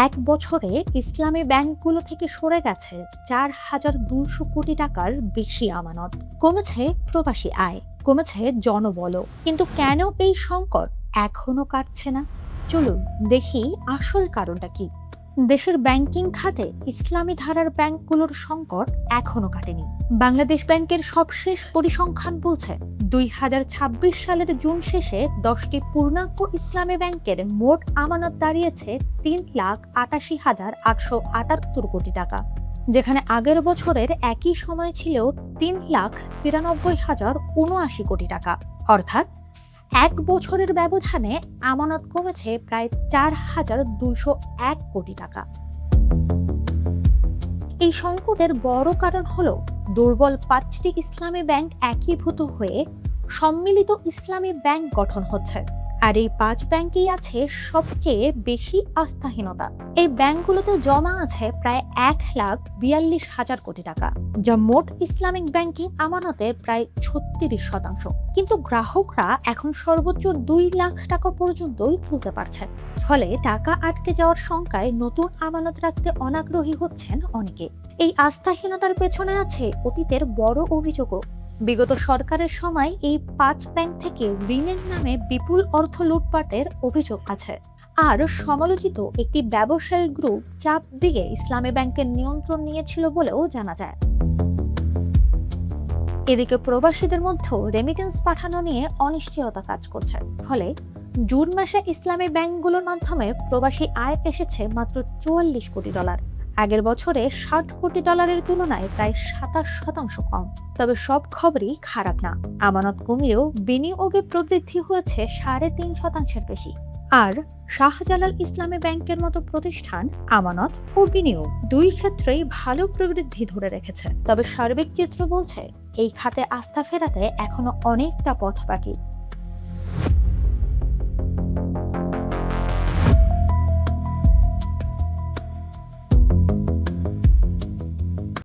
এক বছরে ইসলামী ব্যাংকগুলো থেকে সরে গেছে 4,200 কোটি টাকার বেশি আমানত। কমেছে প্রবাসী আয়, কমেছে জনবলও। কিন্তু কেন এই সংকট এখনো কাটছে না? চলুন দেখি আসল কারণটা কি। দেশের ব্যাংকিং খাতে ইসলামী ধারার ব্যাংকগুলোর সংকট এখনো কাটেনি। বাংলাদেশ ব্যাংকের সবশেষ পরিসংখ্যান বলছে 2026 সালের জুন শেষে 10টি পূর্ণাঙ্গ ইসলামী ব্যাংকের মোট আমানত দাঁড়িয়েছে 3,88,878 কোটি টাকা, যেখানে আগের বছরের একই সময় ছিল 3,93,079 কোটি টাকা। অর্থাৎ এক বছরের ব্যবধানে আমানত কমেছে প্রায় 4,201 কোটি টাকা। এই সংকটের বড় কারণ হলো দুর্বল 5টি ইসলামী ব্যাংক একীভূত হয়ে সম্মিলিত ইসলামী ব্যাংক গঠন হচ্ছে। আর এই 5 ব্যাংকেই আছে সবচেয়ে বেশি আস্থাহীনতা। এই ব্যাংকগুলোতে জমা আছে প্রায় 1,42,000 কোটি টাকা, যা মোট ইসলামিক ব্যাংকিং আমানতের প্রায় 36%। কিন্তু গ্রাহকরা এখন সর্বোচ্চ 2 লাখ টাকা পর্যন্তই তুলতে পারছে। ফলে টাকা আটকে যাওয়ার শঙ্কায় নতুন আমানত রাখতে অনাগ্রহী হচ্ছেন অনেকে। এই আস্থাহীনতার পেছনে আছে অতীতের বড় অভিযোগও। বিগত সরকারের সময় এই 5 ব্যাংক থেকে ঋণের নামে বিপুল অর্থ লুটপাটের অভিযোগ আছে। আর সমালোচিত একটি ব্যবসায়ী গ্রুপ চাপ দিয়ে ইসলামী ব্যাংকের নিয়ন্ত্রণ নিয়েছিল বলেও জানা যায়। এদিকে প্রবাসীদের মধ্যে রেমিটেন্স পাঠানো নিয়ে অনিশ্চয়তা কাজ করছে। ফলে জুন মাসে ইসলামী ব্যাংকগুলোর মাধ্যমে প্রবাসী আয় এসেছে মাত্র $44 কোটি। আগের বছরে $60 কোটি তুলনায় প্রায় 27% কম। তবে সব খবরই খারাপ না। আমানত কমিয়েও বিনিয়োগে প্রবৃদ্ধি হয়েছে 3.5% বেশি। আর শাহজালাল ইসলামী ব্যাংকের মতো প্রতিষ্ঠান আমানত ও বিনিয়োগ দুই ক্ষেত্রেই ভালো প্রবৃদ্ধি ধরে রেখেছে। তবে সার্বিক চিত্র বলছে এই খাতে আস্থা ফেরাতে এখনো অনেকটা পথ বাকি।